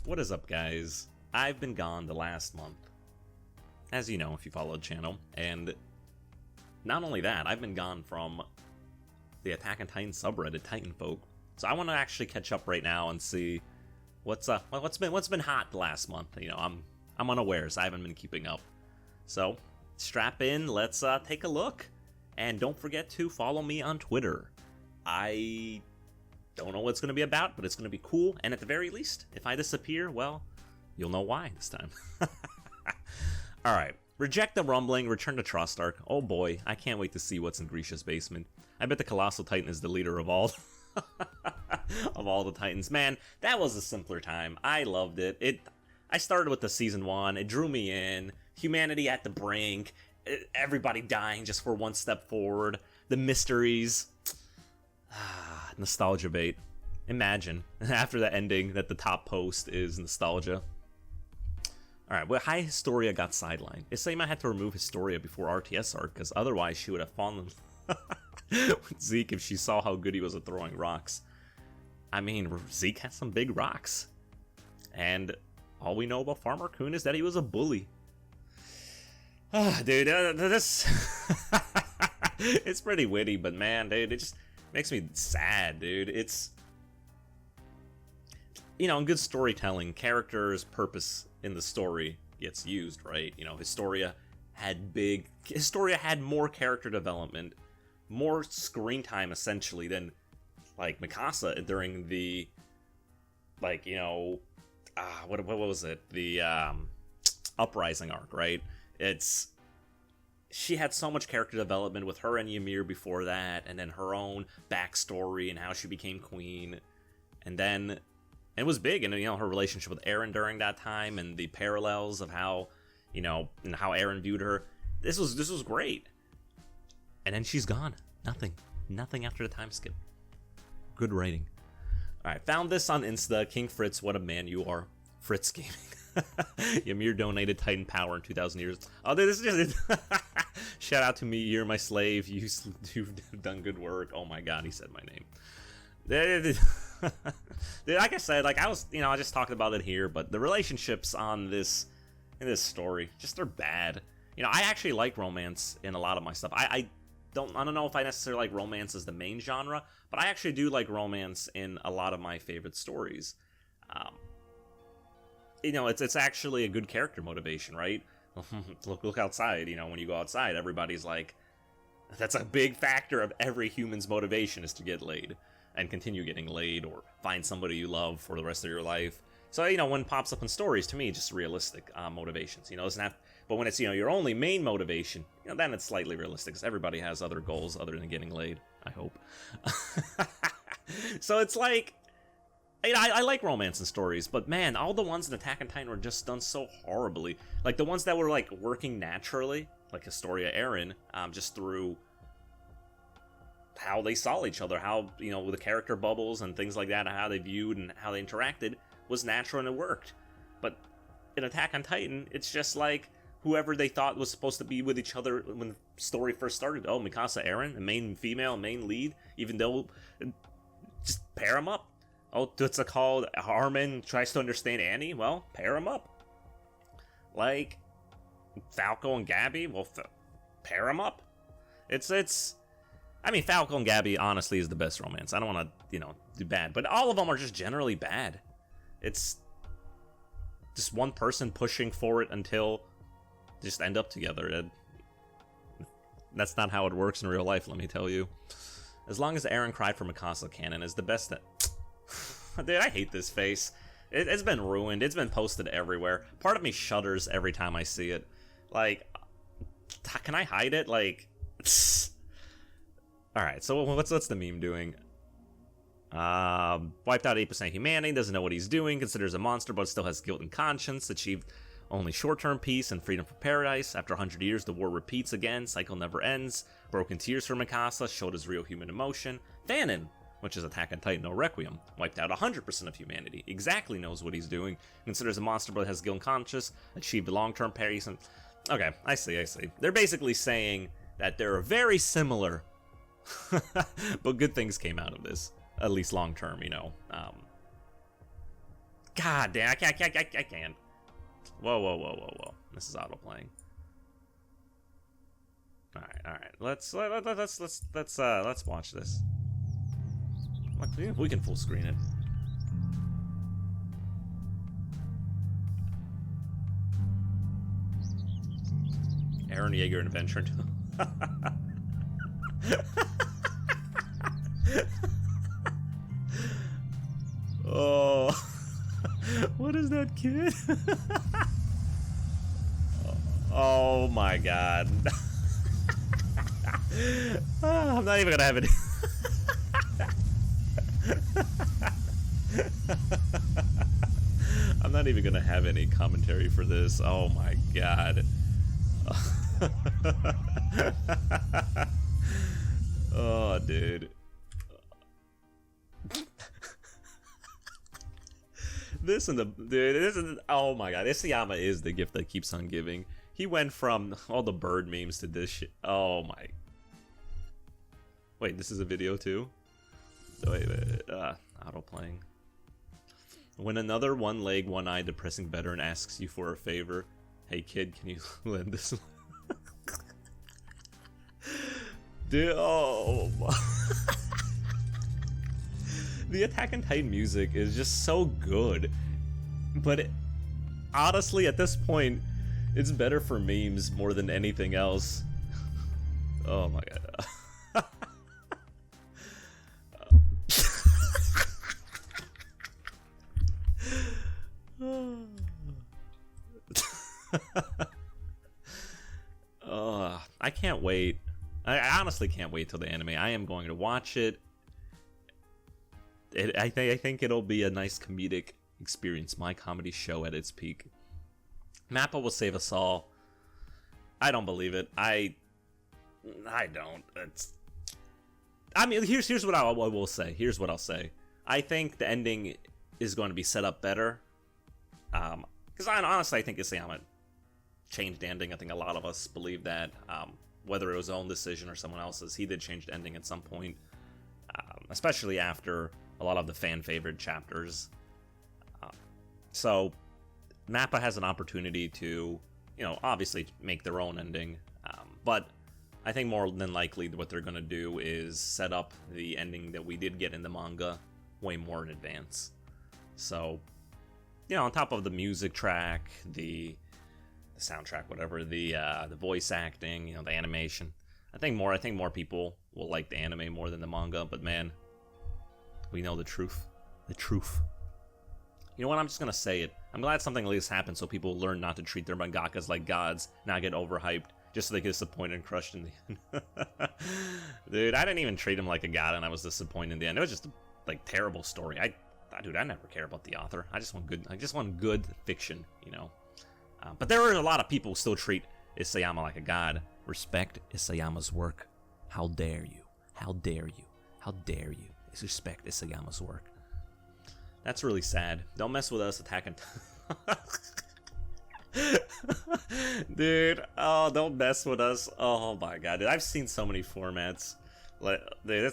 What is up, guys? I've been gone the last month, as you know if you follow the channel, and not only that, I've been gone from the Attack on Titan subreddit, titanfolk. So I want to actually catch up right now and see what's been hot the last month. You know, I'm unawares. I haven't been keeping up. So strap in. Let's take a look, and don't forget to follow me on Twitter. I don't know what it's going to be about, but it's going to be cool. And at the very least, if I disappear, well, you'll know why this time. Alright, reject the rumbling, return to Trust Arc. Oh boy, I can't wait to see what's in Grisha's basement. I bet the Colossal Titan is the leader of all of all the Titans. Man, that was a simpler time. I loved it. I started with the Season 1, it drew me in. Humanity at the brink, everybody dying just for one step forward. The mysteries. Nostalgia bait. Imagine, after the ending, that the top post is nostalgia. Alright, well, High Historia got sidelined. It's saying I had to remove Historia before RTS arc, because otherwise she would have fallen with Zeke if she saw how good he was at throwing rocks. I mean, Zeke has some big rocks. And all we know about Farmer Kun is that he was a bully. Dude, this... it's pretty witty, but man, dude, it just makes me sad, dude. It's... You know, in good storytelling, characters' purpose in the story gets used, right? You know, Historia had more character development, more screen time, essentially, than, like, Mikasa during the, like, you know, what was it? The, Uprising arc, right? She had so much character development with her and Ymir before that, and then her own backstory and how she became queen, and then it was big, and you know, her relationship with Eren during that time, and the parallels of how, you know, and how Eren viewed her. This was great, and then she's gone. Nothing after the time skip. Good writing. All right, found this on Insta. King Fritz, what a man you are. Fritz Gaming. Ymir donated Titan power in 2,000 years. Oh, this is just shout out to me, you're my slave. You've done good work. Oh my god, he said my name. Like I said, like I just talked about it here, but the relationships in this story just are bad. You know, I actually like romance in a lot of my stuff. I don't know if I necessarily like romance as the main genre, but I actually do like romance in a lot of my favorite stories. You know, it's actually a good character motivation, right? look outside. You know, when you go outside, everybody's like, that's a big factor of every human's motivation is to get laid and continue getting laid or find somebody you love for the rest of your life. So, you know, when it pops up in stories, to me, just realistic motivations. You know, doesn't have. But when it's, you know, your only main motivation, you know, then it's slightly realistic because everybody has other goals other than getting laid. I hope. So it's like, you know, I like romance and stories, but man, all the ones in Attack on Titan were just done so horribly. Like the ones that were like working naturally, like Historia Eren, just through how they saw each other, how, you know, the character bubbles and things like that, and how they viewed and how they interacted was natural and it worked. But in Attack on Titan, it's just like whoever they thought was supposed to be with each other when the story first started. Oh, Mikasa, Eren, the main female, main lead, even though, just pair them up. Oh, what's it called? Harmon tries to understand Annie? Well, pair them up. Like, Falco and Gabby? Well, pair them up. I mean, Falco and Gabby, honestly, is the best romance. I don't want to, you know, do bad. But all of them are just generally bad. It's just one person pushing for it until they just end up together. That's not how it works in real life, let me tell you. As long as Eren cried for Mikasa canon is the best that... Dude, I hate this face. It's been ruined. It's been posted everywhere. Part of me shudders every time I see it. Like, can I hide it? Like, alright, so what's the meme doing? Wiped out 8% of humanity, doesn't know what he's doing, considers a monster but still has guilt and conscience, achieved only short-term peace and freedom from paradise. After 100 years, the war repeats again, cycle never ends. Broken tears for Mikasa, showed his real human emotion. Fanon, which is Attack on Titan no Requiem, wiped out 100% of humanity, exactly knows what he's doing, considers a monster but has guilt and conscience, achieved long-term peace and... Okay, I see. They're basically saying that they're very similar, but good things came out of this, at least long-term, you know. God damn, I can't. Whoa. This is auto playing. All right. Let's watch this. We can full screen it. Eren Yeager and Adventure. Oh, what is that kid? Oh my god. I'm not even gonna have it. I'm not even gonna have any commentary for this. Oh my god. Oh, dude. This is, oh my god, Isayama is the gift that keeps on giving. He went from all the bird memes to this shit. Oh my. Wait, this is a video too? Wait, auto playing. When another one leg, one eye depressing veteran asks you for a favor, hey kid, can you lend this one? Dude, oh my. The Attack on Titan music is just so good, but honestly, at this point, it's better for memes more than anything else. Oh my god. I can't wait. I honestly can't wait till the anime. I am going to watch it. I think it'll be a nice comedic experience. My comedy show at its peak. Mappa will save us all. I don't believe it. I don't. I mean, here's what I will say. Here's what I'll say. I think the ending is going to be set up better. Because honestly, I think Isayama changed the ending. I think a lot of us believe that. Whether it was his own decision or someone else's, he did change the ending at some point. Especially after a lot of the fan favorite chapters. So Mappa has an opportunity to, obviously make their own ending. But I think more than likely what they're going to do is set up the ending that we did get in the manga way more in advance. So, on top of the music track, the soundtrack, whatever, the voice acting, the animation, I think more people will like the anime more than the manga. But man, we know the truth. The truth. You know what? I'm just gonna say it. I'm glad something like this happened, so people learn not to treat their mangakas like gods, not get overhyped, just so they get disappointed and crushed in the end. Dude, I didn't even treat him like a god, and I was disappointed in the end. It was just a terrible story. Dude, I never care about the author. I just want good fiction, But there are a lot of people who still treat Isayama like a god. Respect Isayama's work. How dare you? How dare you? How dare you? Respect Isayama's work. That's really sad. Don't mess with us, Attack on Dude, oh, don't mess with us. Oh my god, dude, I've seen so many formats. Dude,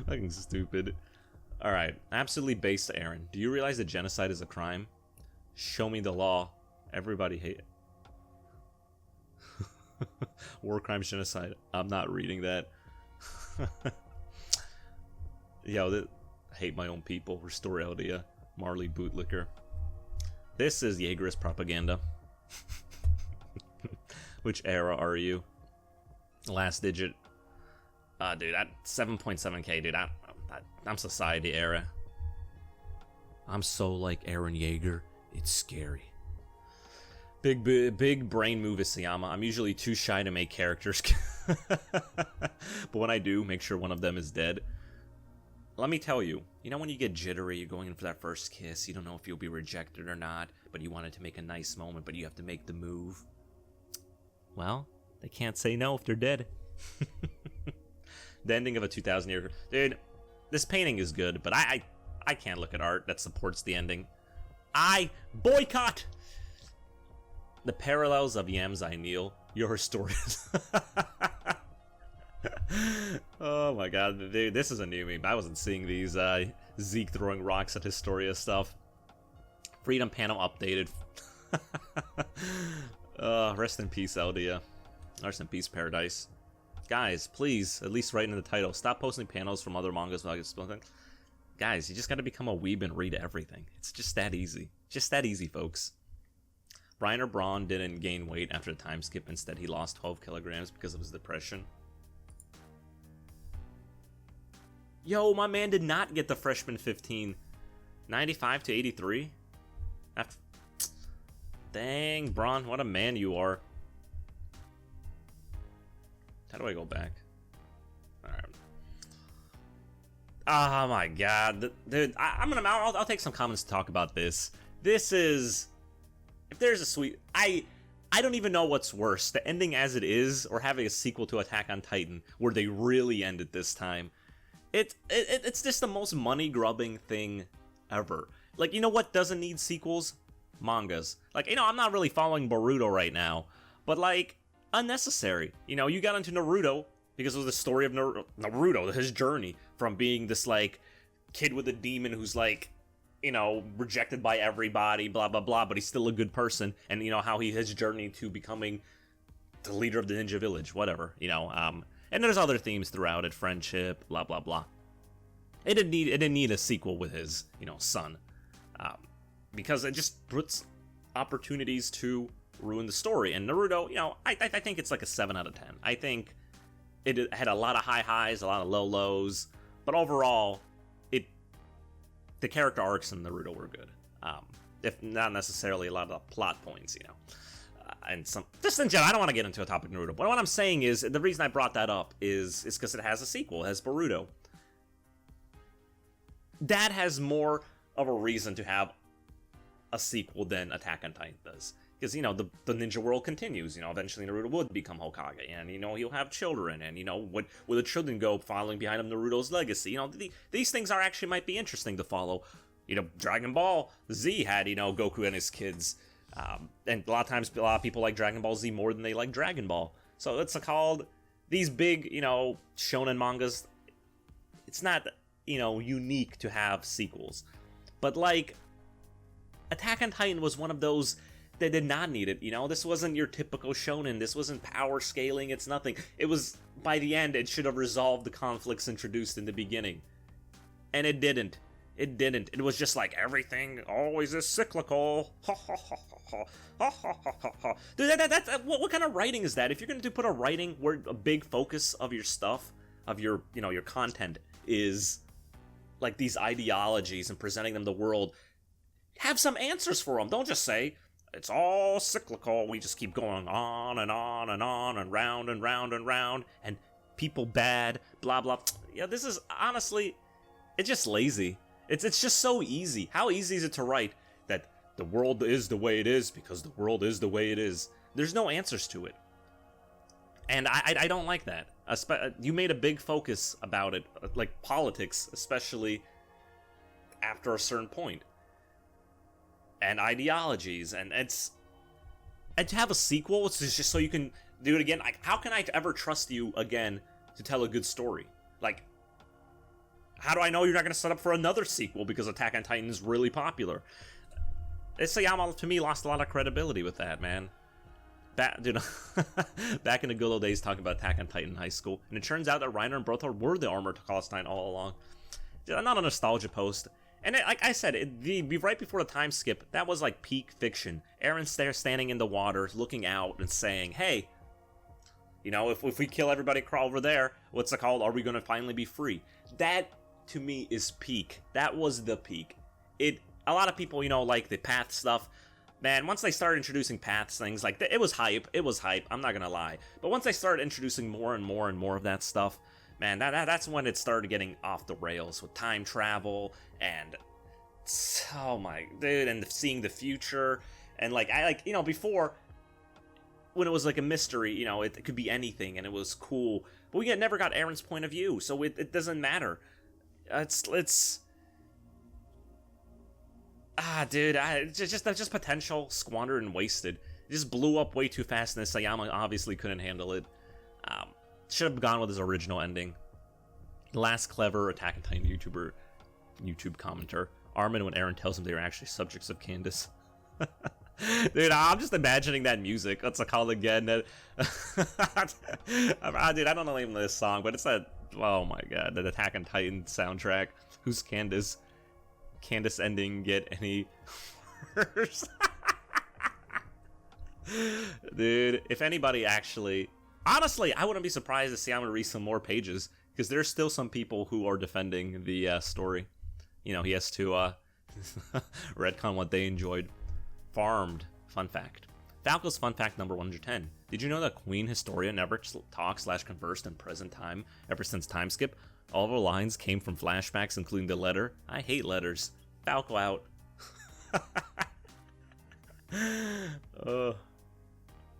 fucking stupid. Alright, absolutely based Eren. Do you realize that genocide is a crime? Show me the law. Everybody hate it. War crimes, genocide. I'm not reading that. Yo, hate my own people. Restore Eldia. Marley Bootlicker. This is Jaegerist propaganda. Which era are you? Last digit. Dude, at 7.7k, dude. I'm society era. I'm so like Eren Yeager. It's scary. Big brain move, Isayama. I'm usually too shy to make characters. But when I do, make sure one of them is dead. Let me tell you, when you get jittery, you're going in for that first kiss, you don't know if you'll be rejected or not, but you wanted to make a nice moment, but you have to make the move. Well, they can't say no if they're dead. The ending of a 2,000-year... Dude, this painting is good, but I can't look at art that supports the ending. I boycott! The parallels of Yam's I Kneel, your historians. Oh my god, dude, this is a new meme. I wasn't seeing these Zeke throwing rocks at Historia stuff. Freedom panel updated. Rest in peace, Eldia. Rest in peace, Paradise. Guys, please, at least write in the title. Stop posting panels from other mangas. Guys, you just gotta become a weeb and read everything. It's just that easy. Just that easy, folks. Reiner Braun didn't gain weight after the time skip. Instead, he lost 12 kilograms because of his depression. Yo, my man did not get the freshman 15. 95 to 83? After... Dang, Braun, what a man you are. How do I go back? Alright. Oh my god. Dude, I'll take some comments to talk about this. This is... If there's a sweet... I don't even know what's worse, the ending as it is, or having a sequel to Attack on Titan, where they really end it this time. It's just the most money-grubbing thing ever. Like, you know what doesn't need sequels? Mangas. Like, you know, I'm not really following Boruto right now, but, like, unnecessary. You know, you got into Naruto because it was the story of Naruto, his journey from being this, like, kid with a demon who's, like, you know, rejected by everybody, blah, blah, blah, but he's still a good person, and, you know, how his journey to becoming the leader of the ninja village, whatever, you know, and there's other themes throughout it, friendship, blah, blah, blah. It didn't need a sequel with his, you know, son. Because it just puts opportunities to ruin the story. And Naruto, you know, I think it's like a 7 out of 10. I think it had a lot of high highs, a lot of low lows. But overall, the character arcs in Naruto were good. If not necessarily a lot of the plot points, you know. And some, just in general, I don't want to get into a topic Naruto, but what I'm saying is, the reason I brought that up is because it has a sequel, it has Boruto. That has more of a reason to have a sequel than Attack on Titan does. Because, you know, the ninja world continues, you know, eventually Naruto would become Hokage, and, you know, he'll have children, and, you know, where the children go following behind him, Naruto's legacy, you know, these things actually might be interesting to follow. You know, Dragon Ball Z had, you know, Goku and his kids. And a lot of times, a lot of people like Dragon Ball Z more than they like Dragon Ball. So it's called, these big, you know, shonen mangas, it's not, you know, unique to have sequels. But, like, Attack on Titan was one of those that did not need it, you know? This wasn't your typical shonen, this wasn't power scaling, it's nothing. It was, by the end, it should have resolved the conflicts introduced in the beginning. And it didn't. It didn't. It was just like, everything always is cyclical. Ha ha ha ha ha ha ha ha ha. Dude, what kind of writing is that? If you're going to put a writing where a big focus of your stuff, of your, you know, your content is like these ideologies and presenting them to the world, have some answers for them. Don't just say, it's all cyclical, we just keep going on and on and on and round and round and round, and people bad, blah blah. Yeah, this is, honestly, it's just lazy. It's just so easy. How easy is it to write that the world is the way it is because the world is the way it is? There's no answers to it. And I don't like that. You made a big focus about it, like politics, especially after a certain point. And ideologies, and to have a sequel, it's just so you can do it again. Like, how can I ever trust you again to tell a good story? Like, how do I know you're not going to set up for another sequel because Attack on Titan is really popular? Isayama, to me, lost a lot of credibility with that, man. Dude, back in the good old days talking about Attack on Titan in high school, and it turns out that Reiner and Berthold were the armored Kalstein all along. Not a nostalgia post. And like I said, right before the time skip, that was like peak fiction. Aaron's there standing in the water, looking out and saying, hey, you know, if we kill everybody crawl over there, what's it called? Are we going to finally be free? That, to me, is peak. That was the peak. A lot of people, you know, like the path stuff. Man, once they started introducing paths things, like, it was hype. It was hype, I'm not going to lie. But once they started introducing more and more and more of that stuff, man, that's when it started getting off the rails with time travel and, oh my, dude, and seeing the future. And, like, you know, before, when it was like a mystery, you know, it could be anything and it was cool. But we never got Aaron's point of view, so it doesn't matter. Dude, just potential squandered and wasted. It just blew up way too fast, and Sayama obviously couldn't handle it. should have gone with his original ending. Last clever Attack on Titan YouTube commenter. Armin when Eren tells him they are actually subjects of Candace. Dude, I'm just imagining that music. What's it called again? Dude, I don't know the name of this song, but it's that, oh my god, that Attack on Titan soundtrack. Who's Candace? Candace ending get any worse? Dude, if anybody actually... Honestly, I wouldn't be surprised to see I'm going to read some more pages, because there's still some people who are defending the story. You know, he has to retcon what they enjoyed. Farmed. Fun fact. Falco's fun fact number 110. Did you know that Queen Historia never talked/conversed in present time ever since time skip? All of her lines came from flashbacks, including the letter. I hate letters. Falco out.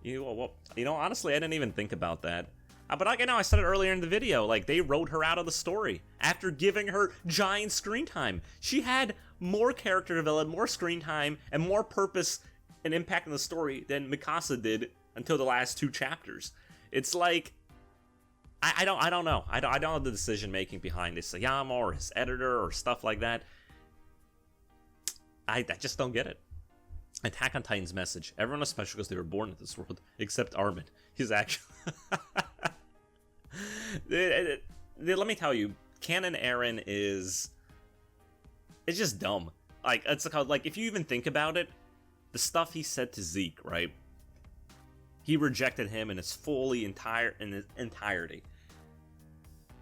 You know, honestly, I didn't even think about that. But like, I said it earlier in the video, like, they wrote her out of the story after giving her giant screen time. She had more character development, more screen time, and more purpose and impact in the story than Mikasa did until the last 2 chapters. It's like, I don't know. I don't know the decision making behind Isayama or his editor or stuff like that. I just don't get it. Attack on Titan's message. Everyone is special because they were born in this world, except Armin. He's actually... Let me tell you, canon Eren is... It's just dumb. Like, it's like, if you even think about it, the stuff he said to Zeke, right? He rejected him in its entirety.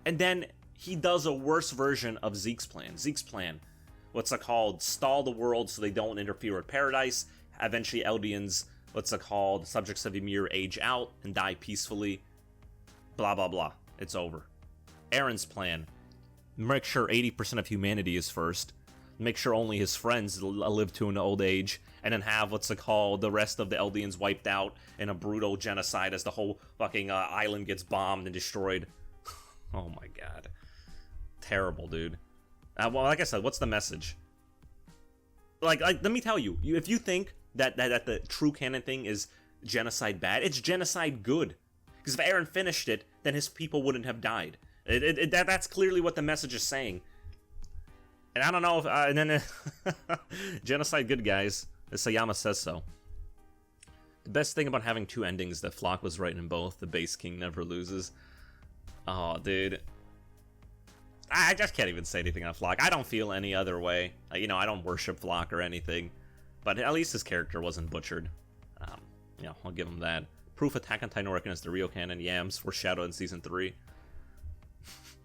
And then he does a worse version of Zeke's plan. Zeke's plan, what's it called? Stall the world so they don't interfere with Paradise. Eventually, Eldians, what's it called? Subjects of Ymir age out and die peacefully. Blah, blah, blah. It's over. Eren's plan. Make sure 80% of humanity is first. Make sure only his friends live to an old age. And then have, what's it called, the rest of the Eldians wiped out in a brutal genocide as the whole fucking island gets bombed and destroyed. Oh my god. Terrible, dude. Well, like I said, what's the message? Like, let me tell you, if you think that the true canon thing is genocide bad, it's genocide good. Because if Eren finished it, then his people wouldn't have died. That's clearly what the message is saying. And I don't know if... and then... genocide good, guys. Sayama says so. The best thing about having 2 endings that Flock was right in both. The base king never loses. Oh, dude. I just can't even say anything on Flock. I don't feel any other way. You know, I don't worship Flock or anything. But at least his character wasn't butchered. You know, I'll give him that. Proof Attack on Titan recognized the real canon. Yams foreshadowed in Season 3.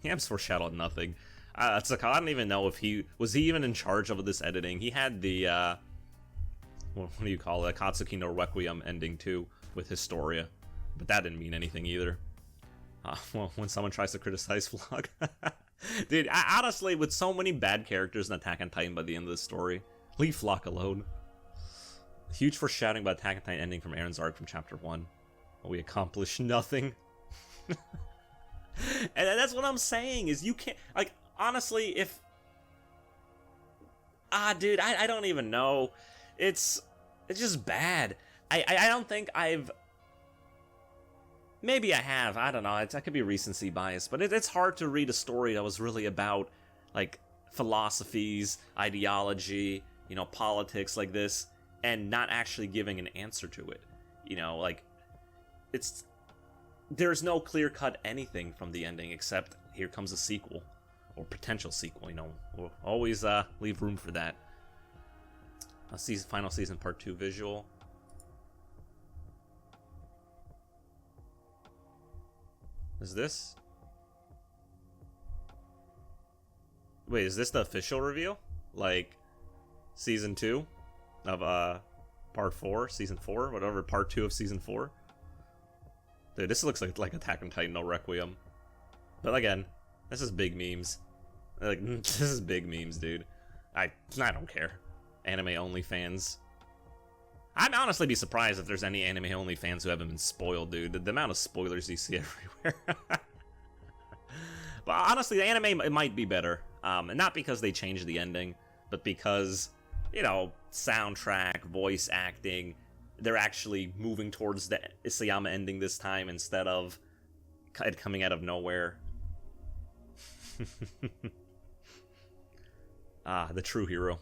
Yams foreshadowed nothing. I don't even know if he... Was he even in charge of this editing? He had the... what do you call it? Akatsuki no Requiem ending, too, with Historia. But that didn't mean anything, either. Well, when someone tries to criticize Flock... Dude, honestly, with so many bad characters in Attack on Titan by the end of the story, leave Flock alone. Huge foreshadowing about Attack on Titan ending from Eren's arc from Chapter 1. We accomplished nothing. And that's what I'm saying, is you can't... Like, honestly, if... dude, I don't even know. It's just bad. I don't think I've... Maybe I have, I don't know, I could be recency bias, but it's hard to read a story that was really about, like, philosophies, ideology, you know, politics like this, and not actually giving an answer to it. You know, like, there's no clear-cut anything from the ending except here comes a sequel, or potential sequel, you know, we'll always leave room for that. Final season part 2 visual. Is this? Wait, is this the official reveal? Like, season 2 of part 4, season 4, whatever, part 2 of season 4? Dude, this looks like Attack on Titan no Requiem. But again, this is big memes. Like, this is big memes, dude. I don't care. Anime only fans. I'd honestly be surprised if there's any anime only fans who haven't been spoiled, dude. The amount of spoilers you see everywhere. But honestly, the anime it might be better. And not because they changed the ending, but because, you know, soundtrack, voice acting, they're actually moving towards the Isayama ending this time instead of coming out of nowhere. The true hero.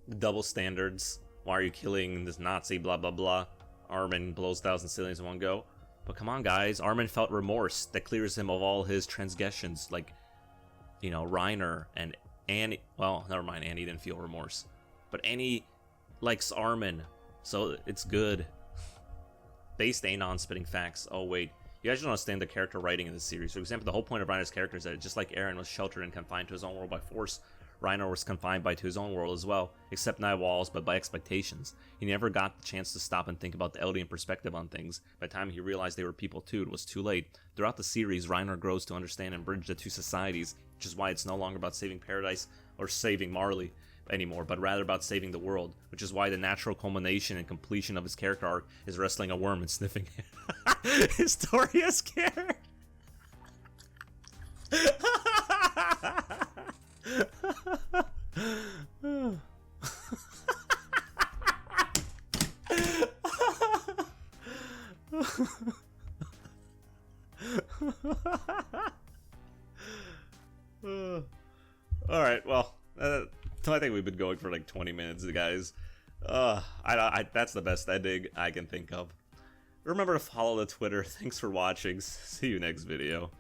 The double standards. Why are you killing this Nazi, blah blah blah. Armin blows 1,000 civilians in one go. But come on, guys, Armin felt remorse that clears him of all his transgressions, like, you know, Reiner and Annie. Well, never mind, Annie didn't feel remorse. But Annie likes Armin, so it's good. Based on spitting facts. Oh, wait. You guys don't understand the character writing in this series. For example, the whole point of Reiner's character is that just like Eren was sheltered and confined to his own world by force, Reiner was confined to his own world as well, except not walls, but by expectations. He never got the chance to stop and think about the Eldian perspective on things. By the time he realized they were people too, it was too late. Throughout the series, Reiner grows to understand and bridge the two societies, which is why it's no longer about saving paradise or saving Marley anymore, but rather about saving the world, which is why the natural culmination and completion of his character arc is wrestling a worm and sniffing it. Historia's care. Alright, well, I think we've been going for like 20 minutes, guys. That's the best ending I can think of. Remember to follow the Twitter. Thanks for watching. See you next video.